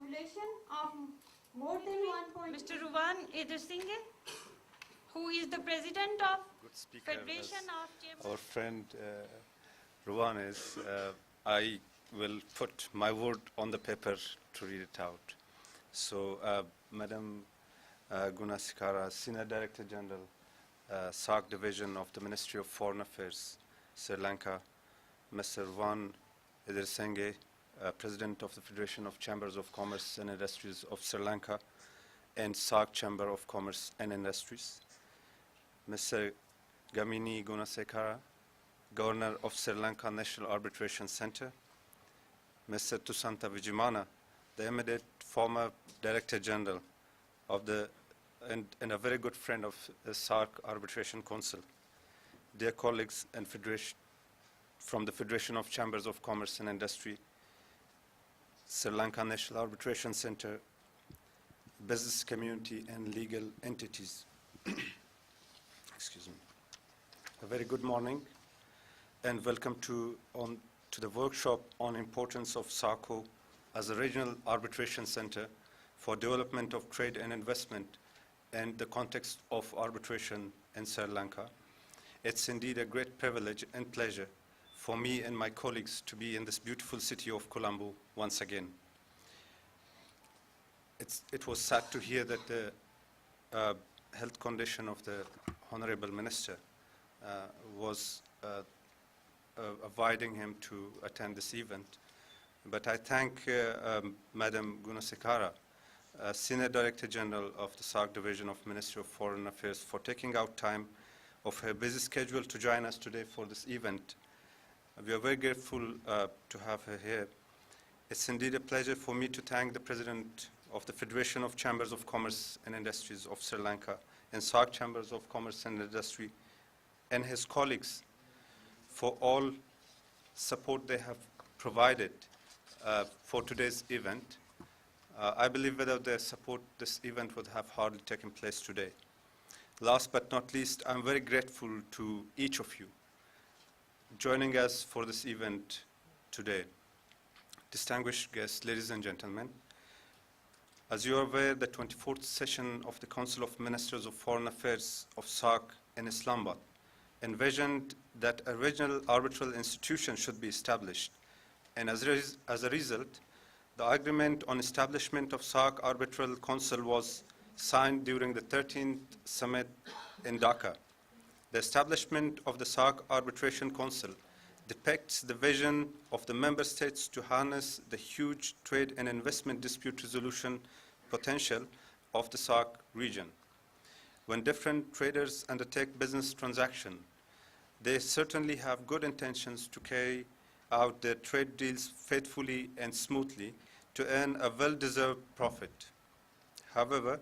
population of more than 1. Mr. Ruwan Eder Singh, who is the president of Good speaker, Federation of Chambers. our friend Ruwan is, I will put my word on the paper to read it out. So, Madam Guna Sikara, Senior Director General, SARC Division of the Ministry of Foreign Affairs, Sri Lanka, Mr. Ruwan Eder Singh, President of the Federation of Chambers of Commerce and Industries of Sri Lanka, and SARC Chamber of Commerce and Industries, Mr. Gamini Gunasekara, Governor of Sri Lanka National Arbitration Center, Mr. Tusanta Vijimana, the immediate former Director General of the and a very good friend of the SARC Arbitration Council, dear colleagues and from the Federation of Chambers of Commerce and Industry, Sri Lanka National Arbitration Center, business community and legal entities. Excuse me. A very good morning and welcome to the workshop on importance of SARCO as a regional arbitration center for development of trade and investment and the context of arbitration in Sri Lanka. It's indeed a great privilege and pleasure for me and my colleagues to be in this beautiful city of Colombo once again. It was sad to hear that the health condition of the Honorable Minister was avoiding him to attend this event. But I thank Madam Gunasekara, Senior Director General of the SARC Division of Ministry of Foreign Affairs, for taking out time of her busy schedule to join us today for this event. We are very grateful to have her here. It's indeed a pleasure for me to thank the President of the Federation of Chambers of Commerce and Industries of Sri Lanka and SARC Chambers of Commerce and Industry and his colleagues for all support they have provided for today's event. I believe without their support, this event would have hardly taken place today. Last but not least, I'm very grateful to each of you joining us for this event today. Distinguished guests, ladies and gentlemen, as you are aware, the 24th session of the Council of Ministers of Foreign Affairs of SARC in Islamabad envisioned that a regional arbitral institution should be established, and as a result, the agreement on establishment of SARC Arbitral Council was signed during the 13th summit in Dhaka. The establishment of the SARC Arbitration Council depicts the vision of the member states to harness the huge trade and investment dispute resolution potential of the SARC region. When different traders undertake business transactions, they certainly have good intentions to carry out their trade deals faithfully and smoothly to earn a well-deserved profit. However,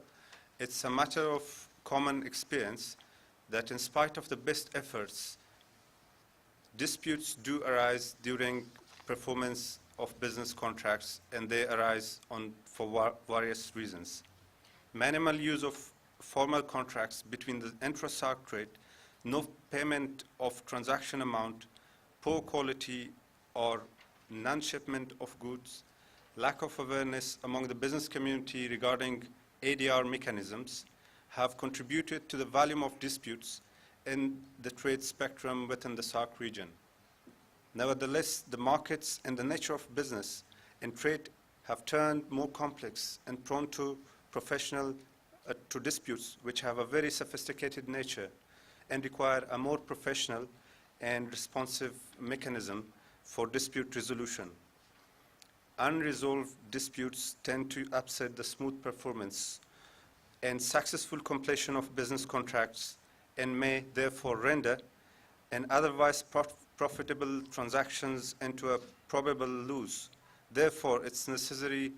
it's a matter of common experience that in spite of the best efforts, disputes do arise during performance of business contracts, and they arise for various reasons. Minimal use of formal contracts between the intra-SARC trade, no payment of transaction amount, poor quality or non-shipment of goods, lack of awareness among the business community regarding ADR mechanisms have contributed to the volume of disputes in the trade spectrum within the SARC region. Nevertheless, the markets and the nature of business and trade have turned more complex and prone to to disputes which have a very sophisticated nature and require a more professional and responsive mechanism for dispute resolution. Unresolved disputes tend to upset the smooth performance and successful completion of business contracts and may therefore render an otherwise profitable transactions into a probable lose. Therefore, it's necessary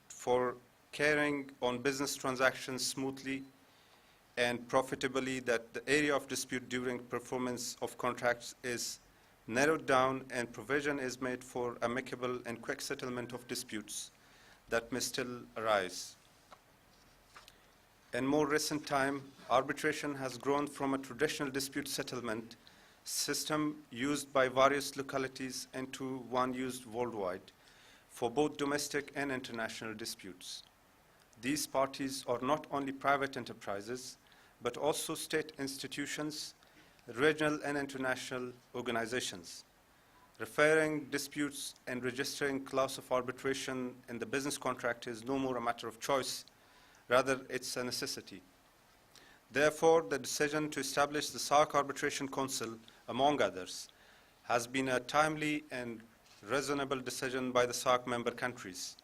for carrying on business transactions smoothly and profitably that the area of dispute during performance of contracts is narrowed down and provision is made for amicable and quick settlement of disputes that may still arise. In more recent time, arbitration has grown from a traditional dispute settlement system used by various localities into one used worldwide for both domestic and international disputes. These parties are not only private enterprises, but also state institutions, regional and international organizations. Referring disputes and registering clause of arbitration in the business contract is no more a matter of choice, rather it's a necessity. Therefore, the decision to establish the SARC Arbitration Council, among others, has been a timely and reasonable decision by the SARC member countries.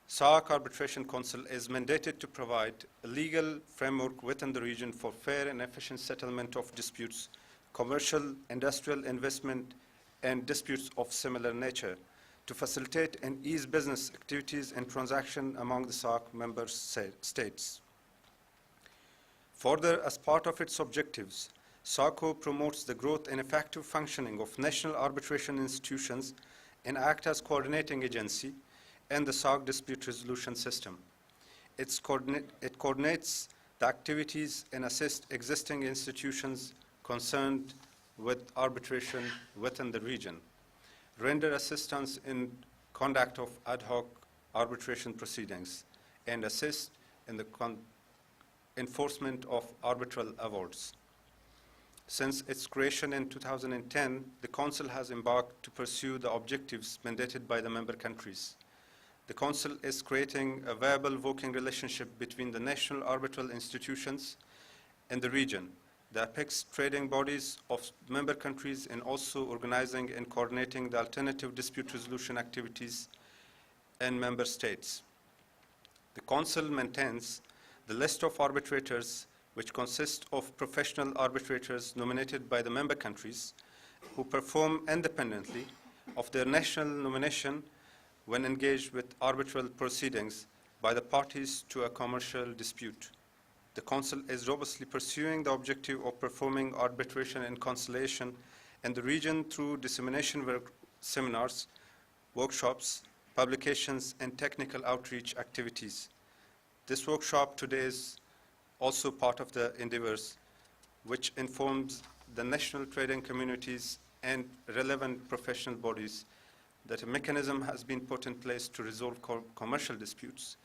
SARC Arbitration Council is mandated to provide a legal framework within the region for fair and efficient settlement of disputes, commercial, industrial investment, and disputes of similar nature, to facilitate and ease business activities and transaction among the SARC member states. Further, as part of its objectives, SARCO promotes the growth and effective functioning of national arbitration institutions and acts as coordinating agency and the SARC dispute resolution system. It coordinates the activities and assists existing institutions concerned with arbitration within the region, render assistance in conduct of ad hoc arbitration proceedings, and assist in the enforcement of arbitral awards. Since its creation in 2010, the Council has embarked to pursue the objectives mandated by the member countries. The Council is creating a viable working relationship between the national arbitral institutions and the region, the apex trading bodies of member countries, and also organizing and coordinating the alternative dispute resolution activities in member states. The Council maintains the list of arbitrators, which consists of professional arbitrators nominated by the member countries who perform independently of their national nomination when engaged with arbitral proceedings by the parties to a commercial dispute. The Council is robustly pursuing the objective of performing arbitration and conciliation in the region through dissemination seminars, workshops, publications, and technical outreach activities. This workshop today is also part of the endeavors, which informs the national trading communities and relevant professional bodies that a mechanism has been put in place to resolve commercial disputes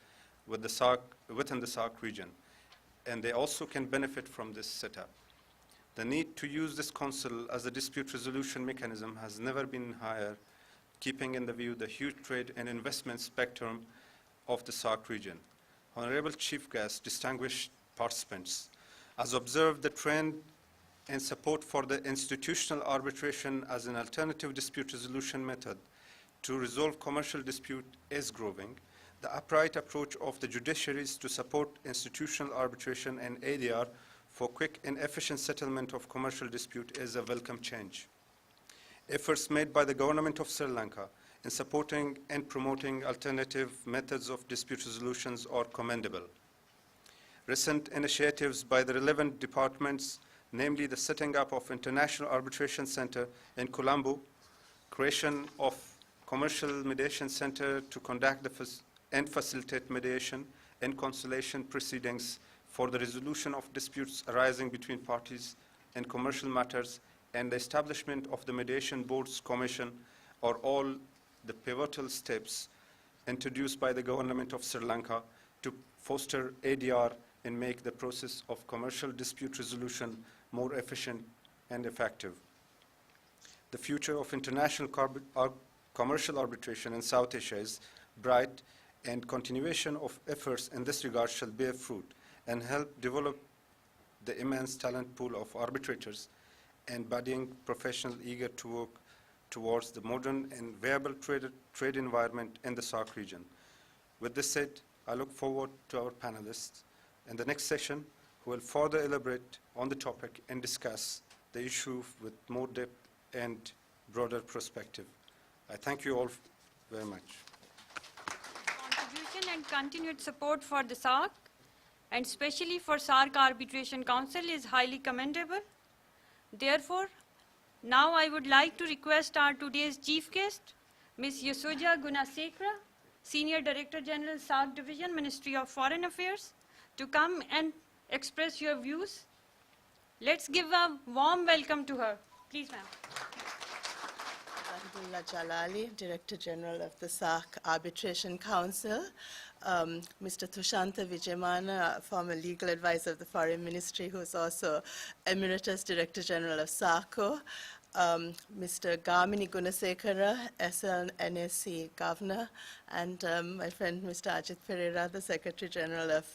with the within the SARC region, and they also can benefit from this setup. The need to use this council as a dispute resolution mechanism has never been higher, keeping in the view the huge trade and investment spectrum of the SARC region. Honorable Chief Guest, distinguished participants, as observed, the trend and support for the institutional arbitration as an alternative dispute resolution method to resolve commercial dispute is growing. The upright approach of the judiciaries to support institutional arbitration and ADR for quick and efficient settlement of commercial dispute is a welcome change. Efforts made by the government of Sri Lanka in supporting and promoting alternative methods of dispute resolutions are commendable. Recent initiatives by the relevant departments, namely the setting up of International Arbitration Center in Colombo, creation of Commercial Mediation Center to conduct and facilitate mediation and conciliation proceedings for the resolution of disputes arising between parties in commercial matters, and the establishment of the Mediation Boards Commission are all the pivotal steps introduced by the government of Sri Lanka to foster ADR and make the process of commercial dispute resolution more efficient and effective. The future of international commercial arbitration in South Asia is bright, and continuation of efforts in this regard shall bear fruit and help develop the immense talent pool of arbitrators and budding professionals eager to work towards the modern and viable trade environment in the SARC region. With this said, I look forward to our panelists in the next session who will further elaborate on the topic and discuss the issue with more depth and broader perspective. I thank you all very much. Contribution and continued support for the SARC, and especially for SARC Arbitration Council, is highly commendable. Therefore, now I would like to request our today's chief guest, Ms. Yasoja Gunasekara, Senior Director General, SARC Division, Ministry of Foreign Affairs, to come and express your views. Let's give a warm welcome to her. Please, ma'am. Abdullah Jalali, Director General of the SARC Arbitration Council, Mr. Tushanta Vijayamana, former legal advisor of the Foreign Ministry, who is also Emeritus Director General of SARCO, Mr. Gamini Gunasekara, SLNSC Governor, and my friend Mr. Ajit Pereira, the Secretary General of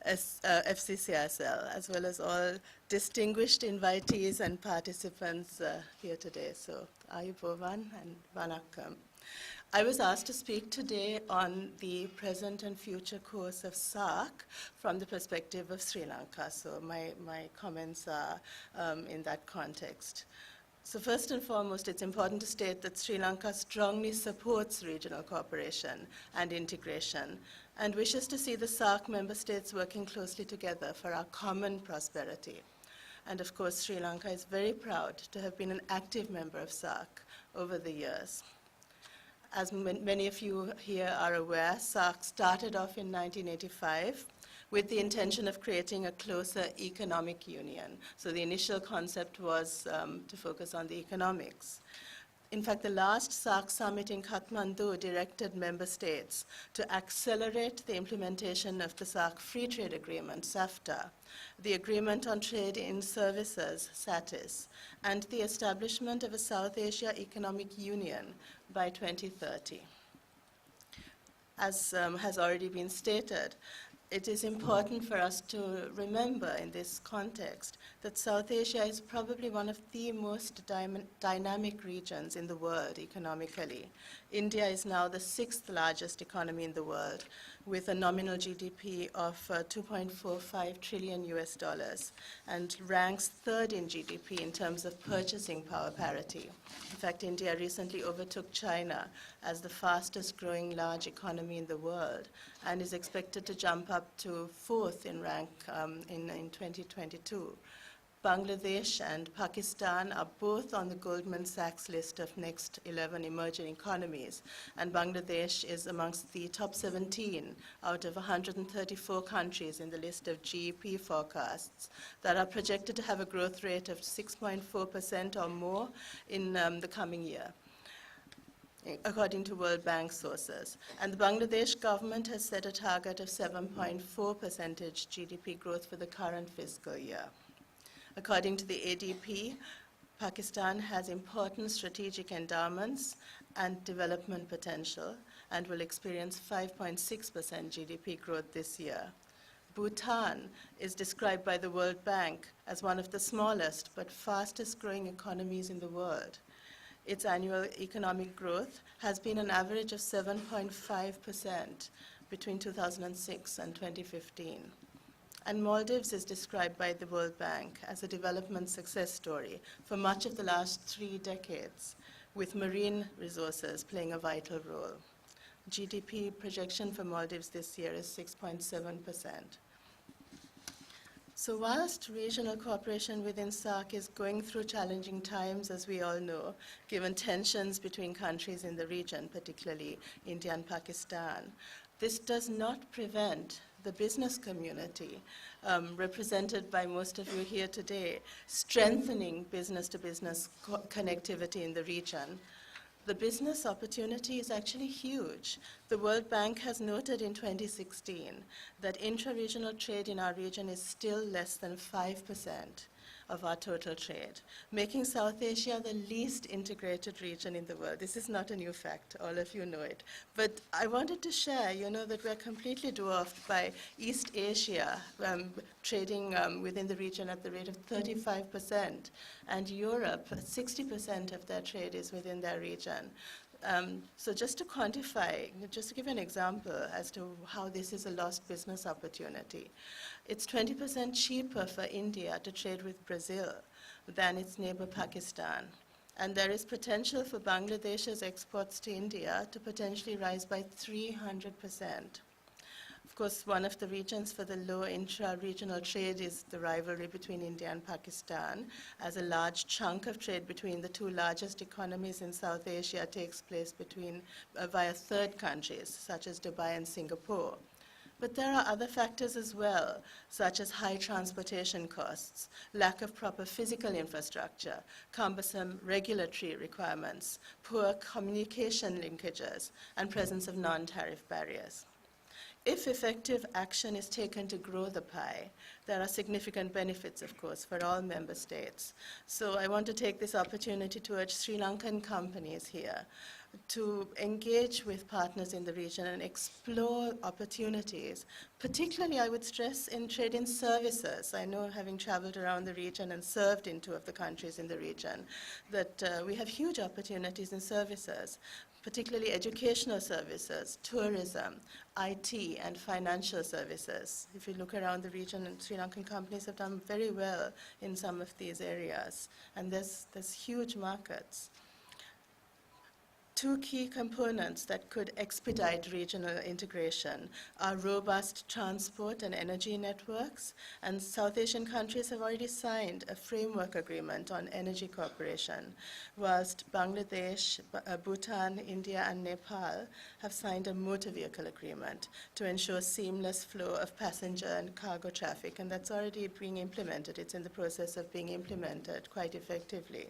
FCCSL, as well as all distinguished invitees and participants here today. So, Ayubovan and Vanakkam. I was asked to speak today on the present and future course of SARC from the perspective of Sri Lanka. So my comments are in that context. So first and foremost, it's important to state that Sri Lanka strongly supports regional cooperation and integration and wishes to see the SARC member states working closely together for our common prosperity. And of course, Sri Lanka is very proud to have been an active member of SARC over the years. As many of you here are aware, SARC started off in 1985 with the intention of creating a closer economic union. So the initial concept was to focus on the economics. In fact, the last SARC summit in Kathmandu directed member states to accelerate the implementation of the SARC Free Trade Agreement, SAFTA, the Agreement on Trade in Services, SATIS, and the establishment of a South Asia Economic Union by 2030. As has already been stated, it is important for us to remember in this context that South Asia is probably one of the most dynamic regions in the world economically. India is now the 6th largest economy in the world with a nominal GDP of 2.45 trillion US dollars and ranks 3rd in GDP in terms of purchasing power parity. In fact, India recently overtook China as the fastest growing large economy in the world and is expected to jump up to 4th in rank in 2022. Bangladesh and Pakistan are both on the Goldman Sachs list of next 11 emerging economies, and Bangladesh is amongst the top 17 out of 134 countries in the list of GEP forecasts that are projected to have a growth rate of 6.4% or more in the coming year, according to World Bank sources. And the Bangladesh government has set a target of 7.4% GDP growth for the current fiscal year. According to the ADP, Pakistan has important strategic endowments and development potential and will experience 5.6% GDP growth this year. Bhutan is described by the World Bank as one of the smallest but fastest growing economies in the world. Its annual economic growth has been an average of 7.5% between 2006 and 2015. And Maldives is described by the World Bank as a development success story for much of the last 3 decades, with marine resources playing a vital role. GDP projection for Maldives this year is 6.7%. So whilst regional cooperation within SARC is going through challenging times, as we all know, given tensions between countries in the region, particularly India and Pakistan, this does not prevent the business community, represented by most of you here today, strengthening business-to-business connectivity in the region. The business opportunity is actually huge. The World Bank has noted in 2016 that intra-regional trade in our region is still less than 5% of our total trade, making South Asia the least integrated region in the world. This is not a new fact, all of you know it. But I wanted to share, that we're completely dwarfed by East Asia, trading within the region at the rate of 35%, and Europe, 60% of their trade is within their region. So just to quantify, just to give an example as to how this is a lost business opportunity, it's 20% cheaper for India to trade with Brazil than its neighbor Pakistan. And there is potential for Bangladesh's exports to India to potentially rise by 300%. Of course, one of the reasons for the low intra-regional trade is the rivalry between India and Pakistan, as a large chunk of trade between the 2 largest economies in South Asia takes place via third countries, such as Dubai and Singapore. But there are other factors as well, such as high transportation costs, lack of proper physical infrastructure, cumbersome regulatory requirements, poor communication linkages, and presence of non-tariff barriers. If effective action is taken to grow the pie, there are significant benefits, of course, for all member states. So I want to take this opportunity to urge Sri Lankan companies here to engage with partners in the region and explore opportunities, particularly, I would stress, in trade in services. I know, having traveled around the region and served in 2 of the countries in the region, that we have huge opportunities in services, particularly educational services, tourism, IT, and financial services. If you look around the region, Sri Lankan companies have done very well in some of these areas, and there's huge markets. 2 key components that could expedite regional integration are robust transport and energy networks, and South Asian countries have already signed a framework agreement on energy cooperation, whilst Bangladesh, Bhutan, India, and Nepal have signed a motor vehicle agreement to ensure seamless flow of passenger and cargo traffic, and that's already being implemented. It's in the process of being implemented quite effectively.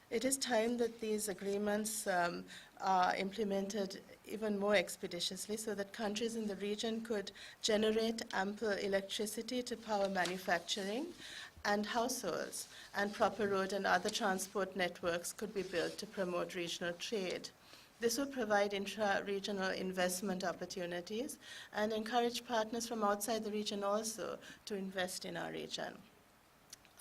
It is time that these agreements are implemented even more expeditiously so that countries in the region could generate ample electricity to power manufacturing and households, and proper road and other transport networks could be built to promote regional trade. This will provide intra-regional investment opportunities and encourage partners from outside the region also to invest in our region.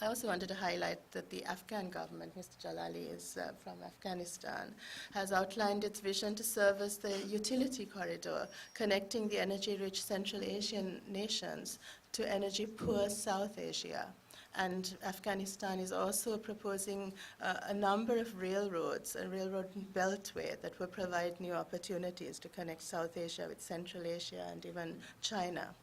I also wanted to highlight that the Afghan government, Mr. Jalali is from Afghanistan, has outlined its vision to serve as the utility corridor connecting the energy-rich Central Asian nations to energy-poor South Asia. And Afghanistan is also proposing a number of railroads, a railroad beltway that will provide new opportunities to connect South Asia with Central Asia and even China.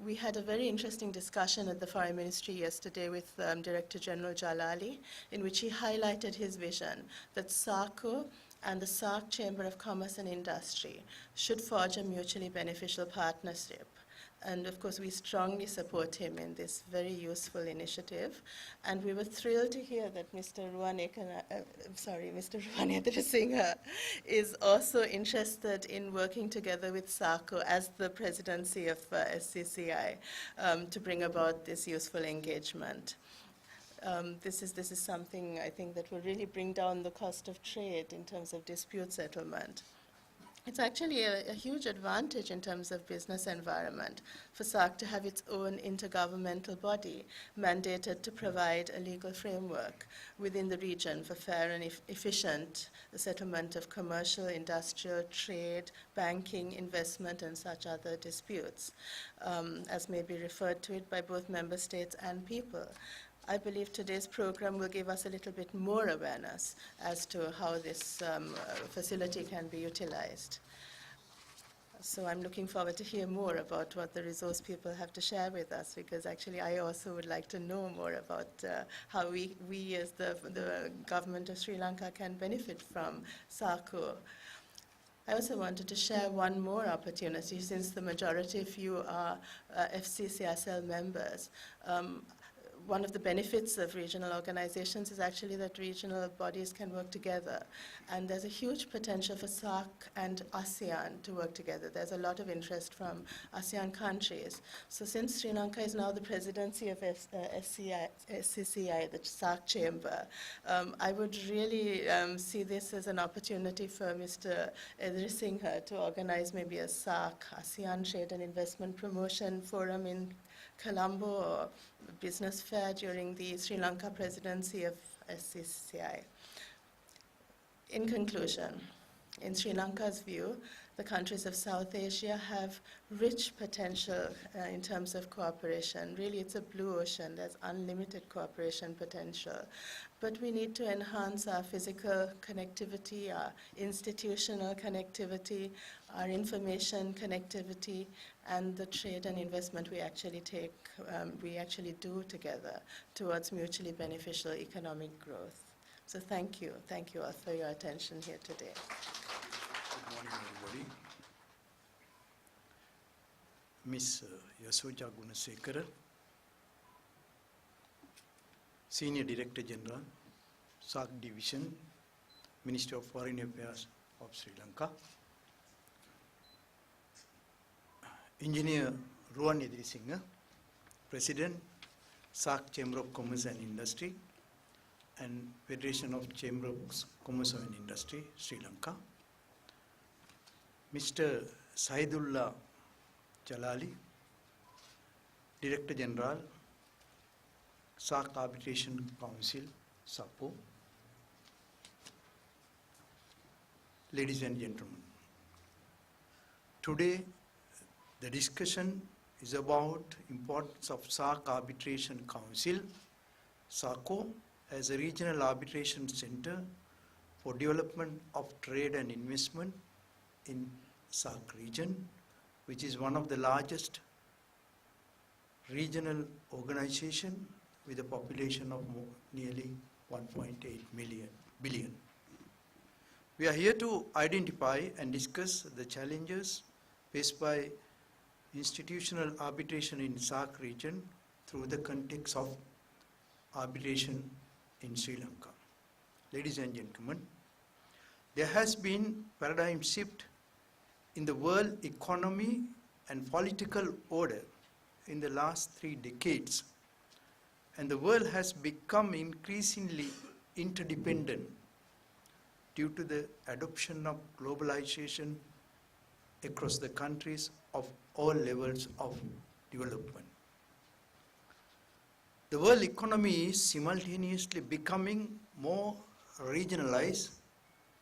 We had a very interesting discussion at the Foreign Ministry yesterday with Director General Jalali, in which he highlighted his vision that SARCO and the SARC Chamber of Commerce and Industry should forge a mutually beneficial partnership. And of course, we strongly support him in this very useful initiative. And we were thrilled to hear that Mr. Ruwanendra Singh is also interested in working together with SARCO as the presidency of SCCI to bring about this useful engagement. This is something I think that will really bring down the cost of trade in terms of dispute settlement. It's actually a huge advantage in terms of business environment for SARC to have its own intergovernmental body mandated to provide a legal framework within the region for fair and efficient settlement of commercial, industrial, trade, banking, investment, and such other disputes, as may be referred to it by both member states and people. I believe today's program will give us a little bit more awareness as to how this facility can be utilized. So I'm looking forward to hear more about what the resource people have to share with us, because actually I also would like to know more about how we as the government of Sri Lanka can benefit from SARCO. I also wanted to share one more opportunity, since the majority of you are FCCSL members. One of the benefits of regional organizations is actually that regional bodies can work together. And there's a huge potential for SARC and ASEAN to work together. There's a lot of interest from ASEAN countries. So since Sri Lanka is now the presidency of SCCI, the SARC chamber, I would really see this as an opportunity for Mr. Edri Singh to organize maybe a SARC, ASEAN Trade and Investment Promotion Forum in Colombo, or business fair during the Sri Lanka presidency of SCCI. In conclusion, in Sri Lanka's view, the countries of South Asia have rich potential in terms of cooperation. Really, it's a blue ocean. There's unlimited cooperation potential. But we need to enhance our physical connectivity, our institutional connectivity, our information connectivity, and the trade and investment we actually do together towards mutually beneficial economic growth. So thank you all for your attention here today. Good morning, everybody. Ms. Yasoja Gunasekara, Senior Director General, SARC Division, Ministry of Foreign Affairs of Sri Lanka. Engineer Ruwan Edirisinghe, President, SARC Chamber of Commerce and Industry, and Federation of Chamber of Commerce and Industry, Sri Lanka. Mr. Saidullah Jalali, Director General, SARC Arbitration Council, SAPO. Ladies and gentlemen, today the discussion is about importance of SARC Arbitration Council, SARCO, as a regional arbitration center for development of trade and investment in SARC region, which is one of the largest regional organization with a population of nearly 1.8 billion. We are here to identify and discuss the challenges faced by institutional arbitration in SARC region through the context of arbitration in Sri Lanka. Ladies and gentlemen, there has been paradigm shift in the world economy and political order in the last 3 decades, and the world has become increasingly interdependent due to the adoption of globalization across the countries of all levels of development. The world economy is simultaneously becoming more regionalized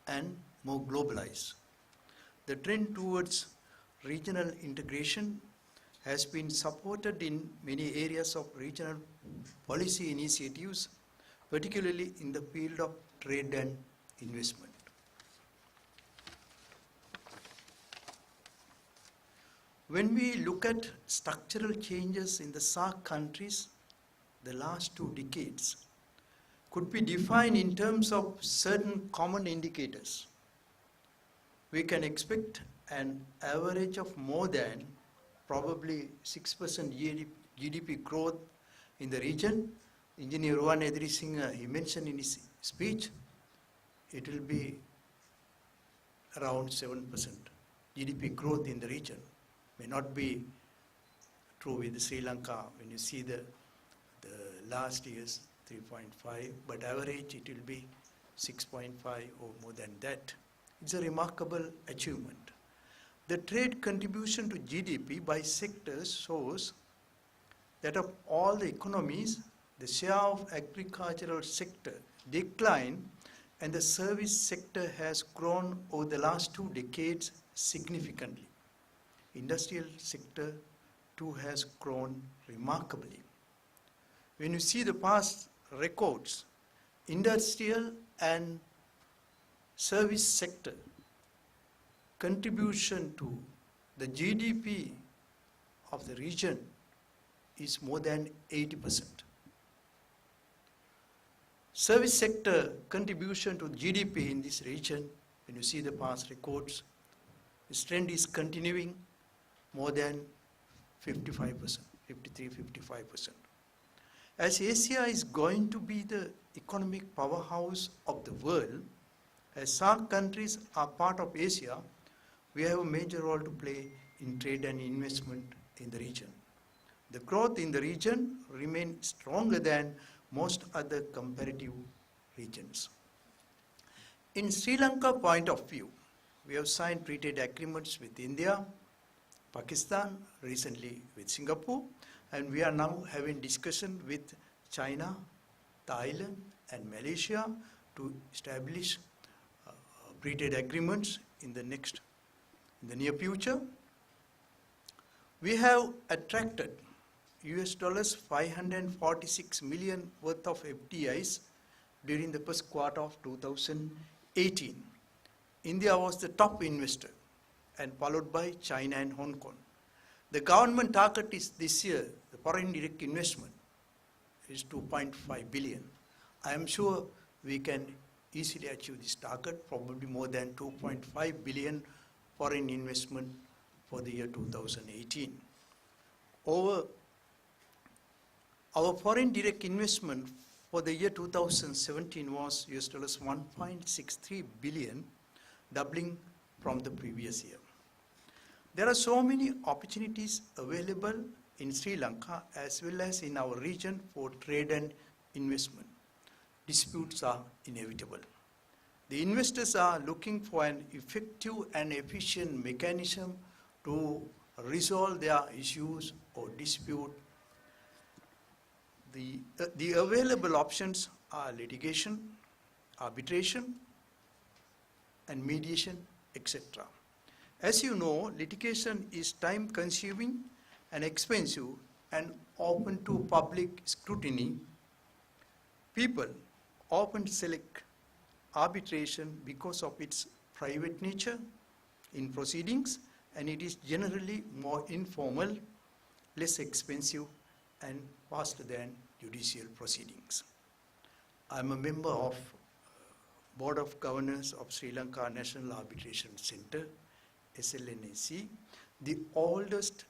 and more globalized. The trend towards regional integration has been supported in many areas of regional policy initiatives, particularly in the field of trade and investment. When we look at structural changes in the SARC countries, the last 2 decades could be defined in terms of certain common indicators. We can expect an average of more than probably 6% GDP growth in the region. Engineer Ruwan Edirisinghe, he mentioned in his speech, it will be around 7% GDP growth in the region. May not be true with Sri Lanka when you see the last year's 3.5, but average it will be 6.5 or more than that. It's a remarkable achievement. The trade contribution to GDP by sectors shows that of all the economies, the share of agricultural sector declined and the service sector has grown over the last 2 decades significantly. Industrial sector too has grown remarkably. When you see the past records, industrial and service sector contribution to the GDP of the region is more than 80%. Service sector contribution to GDP in this region, when you see the past records, this trend is continuing more than 55%, 53-55%. As Asia is going to be the economic powerhouse of the world, as SARC countries are part of Asia, we have a major role to play in trade and investment in the region. The growth in the region remains stronger than most other comparative regions. In Sri Lanka point of view, we have signed free trade agreements with India, Pakistan, recently with Singapore, and we are now having discussion with China, Thailand, and Malaysia to establish free trade agreements in the near future. We have attracted US dollars 546 million worth of FDIs during the first quarter of 2018. India was the top investor and followed by China and Hong Kong. The government target is this year, the foreign direct investment is 2.5 billion. I am sure we can easily achieve this target, probably more than 2.5 billion foreign investment for the year 2018. Our foreign direct investment for the year 2017 was US dollars 1.63 billion, doubling from the previous year. There are so many opportunities available in Sri Lanka as well as in our region for trade and investment. Disputes are inevitable. The investors are looking for an effective and efficient mechanism to resolve their issues or dispute. The available options are litigation, arbitration, and mediation, etc. As you know, litigation is time-consuming and expensive and open to public scrutiny. People often select arbitration because of its private nature in proceedings, and it is generally more informal, less expensive, and faster than judicial proceedings. I'm a member of Board of Governors of Sri Lanka National Arbitration Centre, SLNAC, the oldest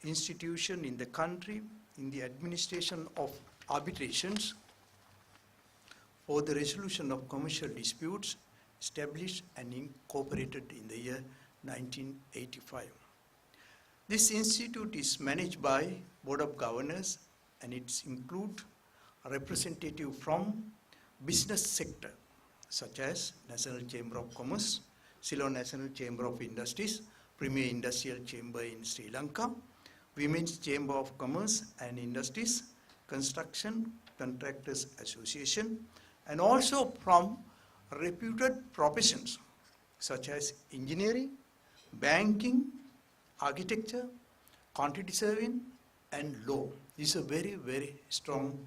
institution in the country in the administration of arbitrations for the resolution of commercial disputes, established and incorporated in the year 1985. This institute is managed by Board of Governors, and it includes a representative from business sector such as National Chamber of Commerce, Ceylon National Chamber of Industries, Premier Industrial Chamber in Sri Lanka, Women's Chamber of Commerce and Industries, Construction Contractors Association, and also from reputed professions such as engineering, banking, architecture, quantity surveying, and law. This is a very, very strong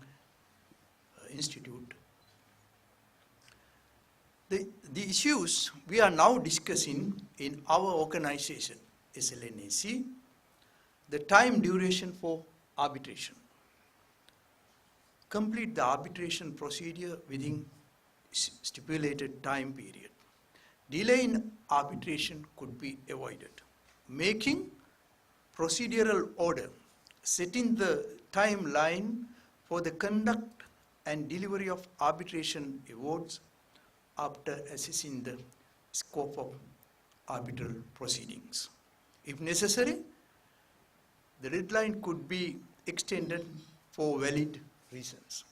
institute. The issues we are now discussing in our organization, SLNAC, the time duration for arbitration. Complete the arbitration procedure within stipulated time period. Delay in arbitration could be avoided. Making procedural order, setting the timeline for the conduct and delivery of arbitration awards after assessing the scope of arbitral proceedings. If necessary, the deadline could be extended for valid reasons.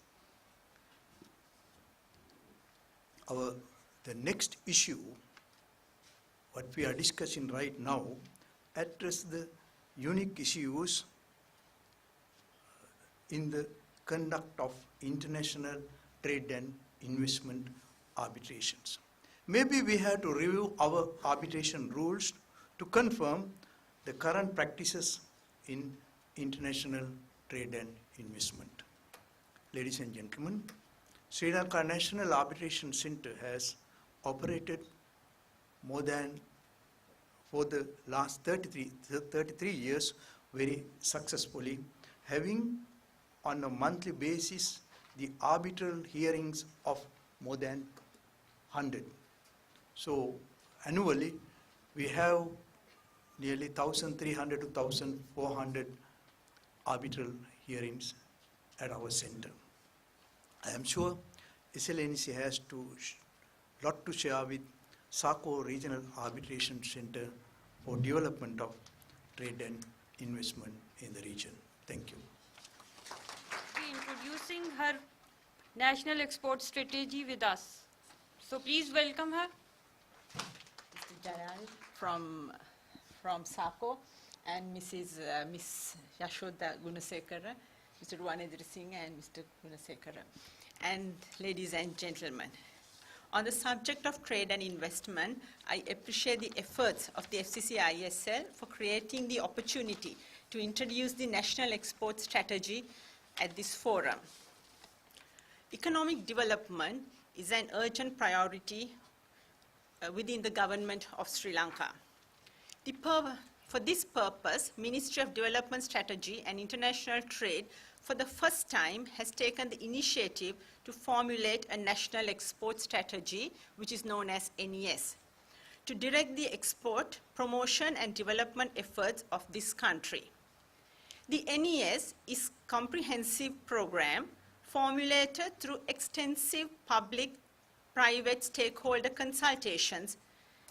The next issue, what we are discussing right now, address the unique issues in the conduct of international trade and investment arbitrations. Maybe we have to review our arbitration rules to confirm the current practices in international trade and investment. Ladies and gentlemen, Sri Lanka National Arbitration Centre has operated more than for the last 33 years very successfully, having on a monthly basis the arbitral hearings of more than 100. So annually we have nearly 1,300 to 1,400 arbitral hearings at our center. I am sure SLNC has lot to share with SARCO Regional Arbitration Center for development of trade and investment in the region. Thank you. Introducing her national export strategy with us. So please welcome her. Mr. Jalal from SARCO, and Miss Yashoda Gunasekara, Mr. Ruwanedri Singh and Mr. Gunasekara, and ladies and gentlemen. On the subject of trade and investment, I appreciate the efforts of the FCCISL for creating the opportunity to introduce the national export strategy at this forum. Economic development is an urgent priority within the government of Sri Lanka. For this purpose, Ministry of Development Strategy and International Trade for the first time has taken the initiative to formulate a national export strategy, which is known as NES, to direct the export, promotion and development efforts of this country. The NES is a comprehensive program formulated through extensive public-private stakeholder consultations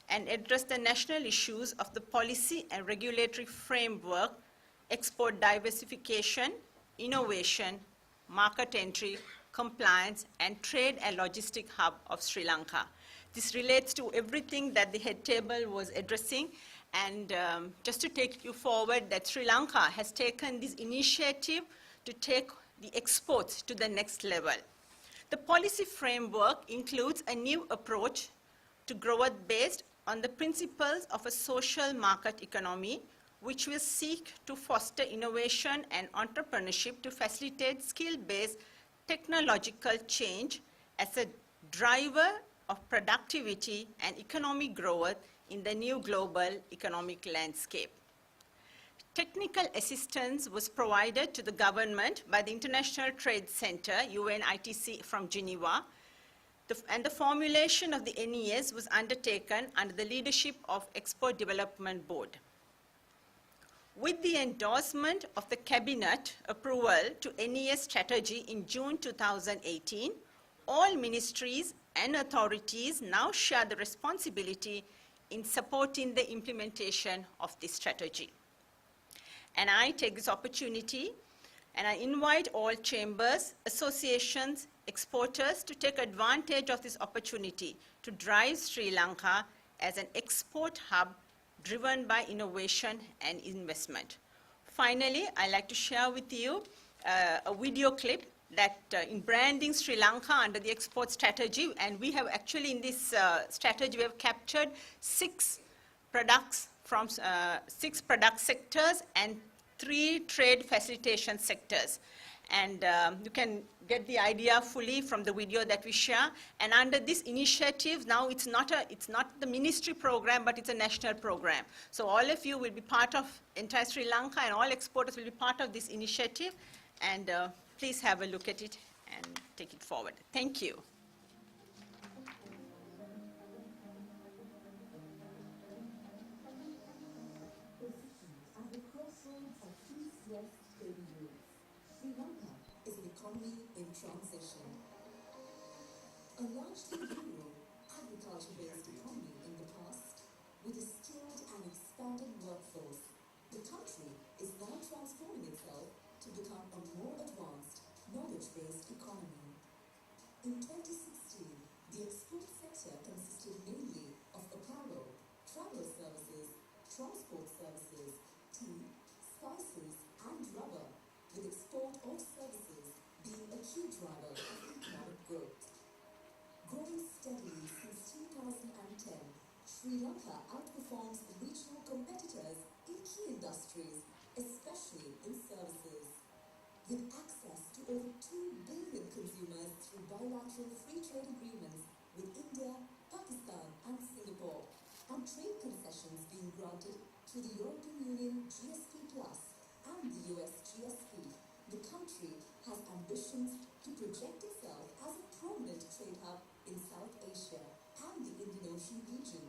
and address the national issues of the policy and regulatory framework, export diversification, innovation, market entry, compliance, and trade and logistic hub of Sri Lanka. This relates to everything that the head table was addressing. And just to take you forward, that Sri Lanka has taken this initiative to take the exports to the next level. The policy framework includes a new approach to growth based on the principles of a social market economy, which will seek to foster innovation and entrepreneurship to facilitate skill-based technological change as a driver of productivity and economic growth in the new global economic landscape. Technical assistance was provided to the government by the International Trade Center, UNITC from Geneva, and the formulation of the NES was undertaken under the leadership of Export Development Board. With the endorsement of the Cabinet approval to NES strategy in June 2018, all ministries and authorities now share the responsibility in supporting the implementation of this strategy. And I take this opportunity and I invite all chambers, associations, exporters to take advantage of this opportunity to drive Sri Lanka as an export hub driven by innovation and investment. Finally, I'd like to share with you a video clip that in branding Sri Lanka under the export strategy, and we have actually in this strategy, we have captured 6 products from 6 product sectors and 3 trade facilitation sectors. And you can get the idea fully from the video that we share. And under this initiative, now it's not the ministry program, but it's a national program. So all of you will be part of entire Sri Lanka, and all exporters will be part of this initiative. And please have a look at it and take it forward. Thank you. At the crossroads of east-west trade routes, Sri Lanka is an economy in transition. A largely rural, agriculture-based economy in the past, with a skilled and expanding workforce, the country is now transforming itself to become a more advanced, knowledge-based economy. In 2016, the export sector consisted mainly of apparel, travel services, transport services, tea, spices, and rubber, with export of services being a key driver of economic growth. Growing steadily since 2010, Sri Lanka outperforms regional competitors in key industries, especially in services. With access to over 2 billion consumers through bilateral free trade agreements with India, Pakistan, and Singapore, and trade concessions being granted to the European Union GSP Plus and the US GSP, the country has ambitions to project itself as a prominent trade hub in South Asia and the Indian Ocean region,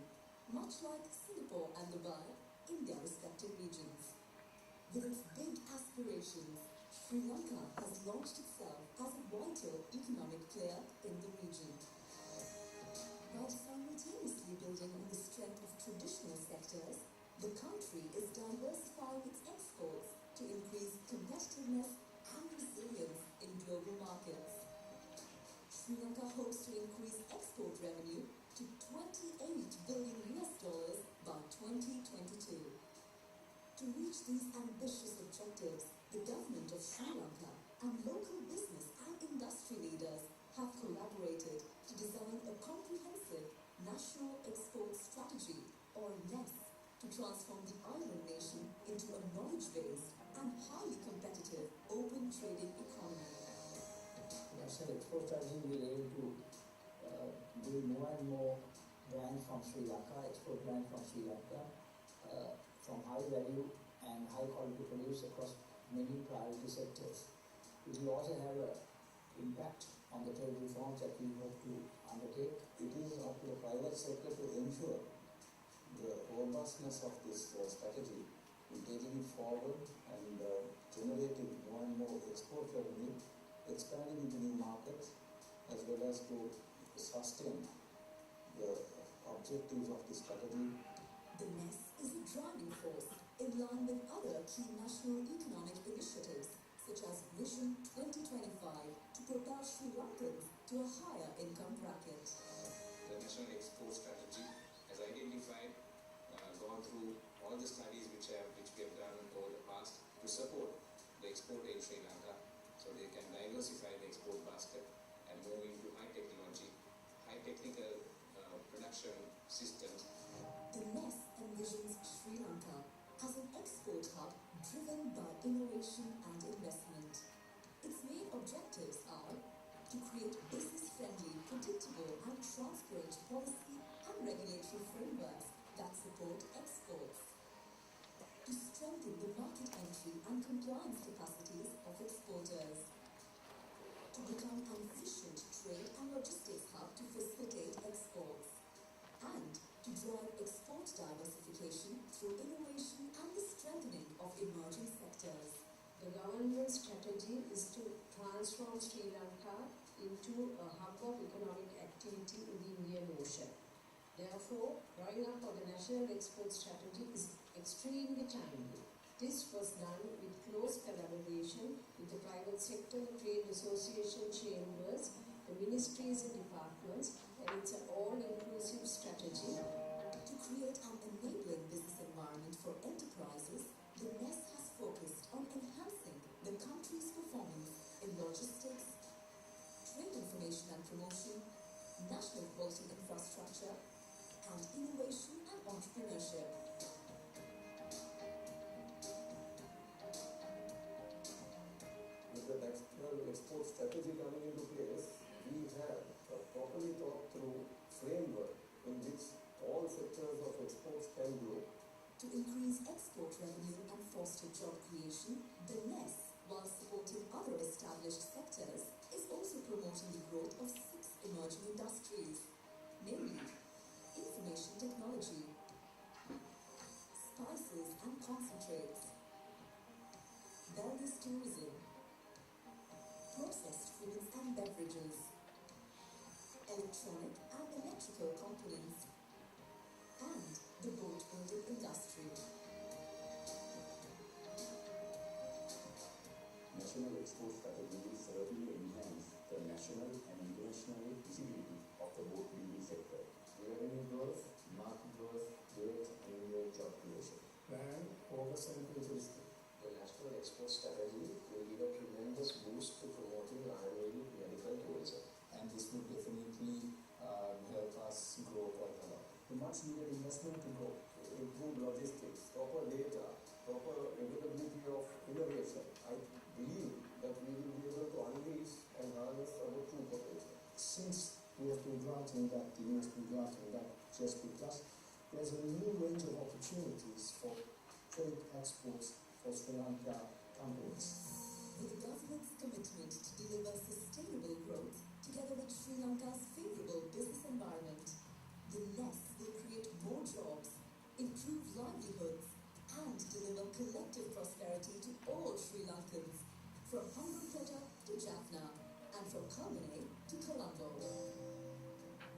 much like Singapore and Dubai in their respective regions. With its big aspirations, Sri Lanka has launched itself as a vital economic player in the region. While simultaneously building on the strength of traditional sectors, the country is diversifying its exports to increase competitiveness and resilience in global markets. Sri Lanka hopes to increase export revenue to $28 billion by 2022. To reach these ambitious objectives, the government of Sri Lanka and local business and industry leaders have collaborated to design a comprehensive National Export Strategy, or NES, to transform the island nation into a knowledge-based and highly competitive open trading economy. National Export Strategy will aim to build more and more brands from Sri Lanka, export brands from Sri Lanka, from high value and high quality produce across many priority sectors. It will also have an impact on the trade reforms that we hope to undertake. It is up to the private sector to ensure the robustness of this strategy in taking it forward and generating more and more export revenue, expanding into new markets, as well as to sustain the objectives of this strategy. The NES is a driving force in line with other key national economic initiatives such as Vision 2025 to propel Sri Lankans to a higher income bracket. The National Export Strategy has identified, gone through all the studies which we have done over the past to support the export in Sri Lanka, so they can diversify the export basket and move into high technology, high technical production systems. The NES envisions Sri Lanka as an export hub driven by innovation and investment. Its main objectives are to create business-friendly, predictable and transparent policy and regulatory frameworks that support exports, to strengthen the market entry and compliance capacities of exporters, to become an efficient trade and logistics hub to facilitate exports, and to drive export diversification through innovation and the strengthening of emerging sectors. The government's strategy is to transform Sri Lanka into a hub of economic activity in the Indian Ocean. Therefore, drawing up of the national export strategy is extremely timely. This was done with close collaboration with the private sector, the trade association chambers, the ministries and departments, and it's an all-inclusive strategy. To create an enabling business environment for enterprises, the NES has focused on enhancing the country's performance in logistics, trade information and promotion, national quality infrastructure, and innovation and entrepreneurship. With the national export strategy coming into place, we have a properly thought through framework in which all sectors of exports can grow. To increase export revenue and foster job creation, the NES, while supporting other established sectors, is also promoting the growth of 6 emerging industries, namely information technology, spices and concentrates, wellness tourism, processed foods and beverages, electronic and electrical components, and the boat building industry. National export strategy will certainly enhance the national and international visibility of the boat building sector. Revenue growth, market growth, direct and indirect job creation. Plan August and futuristic. The National Export Strategy will give a tremendous boost to promoting Ayurvedic medical tourism. And this will definitely help us grow quite a lot. The much needed investment to grow, improve logistics, proper data, proper availability of innovation. I believe that we will be able to unleash and harness our true potential. Since we have been granting that, the US been granting that GSP Plus, there's a new range of opportunities for trade exports for Sri Lanka companies. With the government's commitment to deliver sustainable growth, together with Sri Lanka's favorable business environment, the NES will create more jobs, improve livelihoods, and deliver collective prosperity to all Sri Lankans, from Hungary to Jaffna, and from Kalmane to Colombo.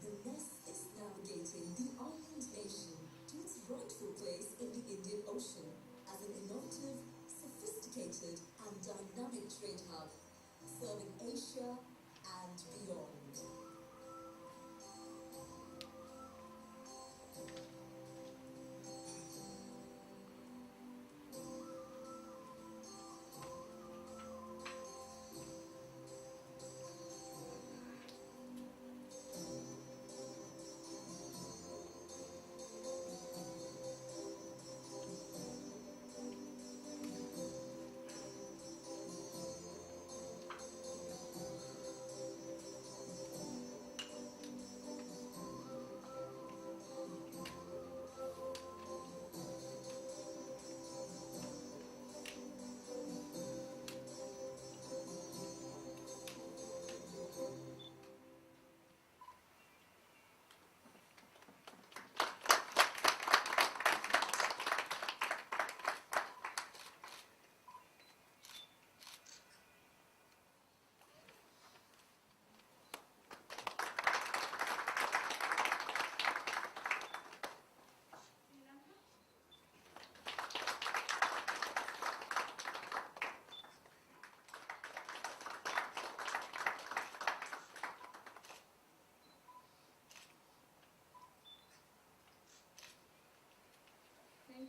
The NES is navigating the island nation to its rightful place in the Indian Ocean as an innovative, sophisticated, and dynamic trade hub, serving Asia and beyond.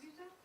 Thank you, sir.